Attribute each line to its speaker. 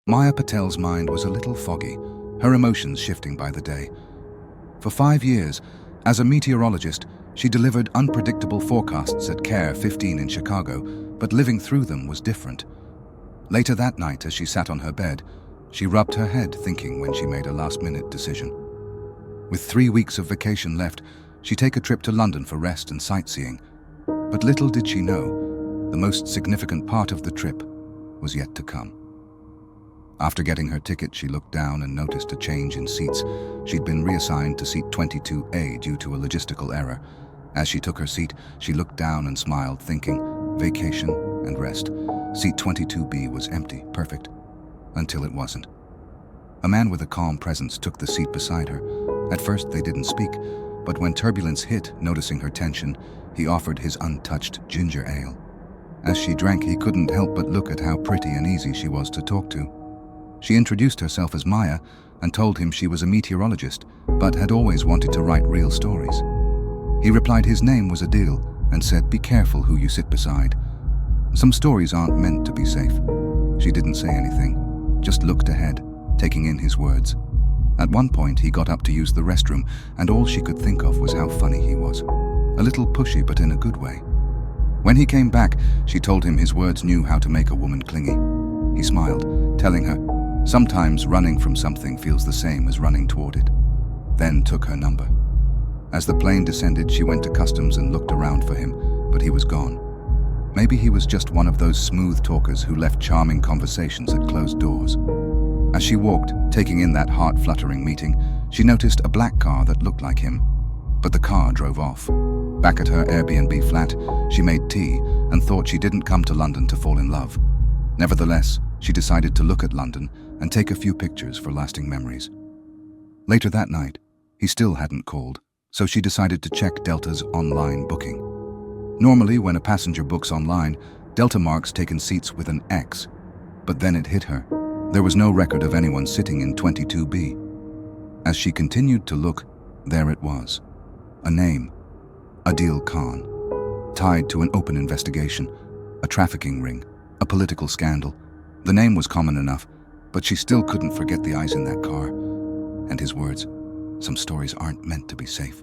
Speaker 1: Maya Patel's mind was a little foggy, her emotions shifting by the day. For 5 years, as a meteorologist, she delivered unpredictable forecasts at Care 15 in Chicago, but living through them was different. Later that night, as she sat on her bed, she rubbed her head thinking when she made a last-minute decision. With 3 weeks of vacation left, she'd take a trip to London for rest and sightseeing. But little did she know, the most significant part of the trip was yet to come. After getting her ticket, she looked down and noticed a change in seats. She'd been reassigned to seat 22A due to a logistical error. As she took her seat, she looked down and smiled, thinking, vacation and rest. Seat 22B was empty, perfect, until it wasn't. A man with a calm presence took the seat beside her. At first, they didn't speak, but when turbulence hit, noticing her tension, he offered his untouched ginger ale. As she drank, he couldn't help but look at how pretty and easy she was to talk to. She introduced herself as Maya and told him she was a meteorologist, but had always wanted to write real stories. He replied his name was Adil and said, "Be careful who you sit beside. Some stories aren't meant to be safe." She didn't say anything, just looked ahead, taking in his words. At one point, he got up to use the restroom, and all she could think of was how funny he was. A little pushy, but in a good way. When he came back, she told him his words knew how to make a woman clingy. He smiled, telling her, sometimes running from something feels the same as running toward it. Then took her number. As the plane descended, she went to customs and looked around for him, but he was gone. Maybe he was just one of those smooth talkers who left charming conversations at closed doors. As she walked, taking in that heart-fluttering meeting, she noticed a black car that looked like him, but the car drove off. Back at her Airbnb flat, she made tea and thought she didn't come to London to fall in love. Nevertheless, she decided to look at London and take a few pictures for lasting memories. Later that night, he still hadn't called, so she decided to check Delta's online booking. Normally, when a passenger books online, Delta marks taken seats with an X, but then it hit her. There was no record of anyone sitting in 22B. As she continued to look, there it was. A name, Adil Khan, tied to an open investigation, a trafficking ring, a political scandal. The name was common enough, but she still couldn't forget the eyes in that car, and his words, "Some stories aren't meant to be safe."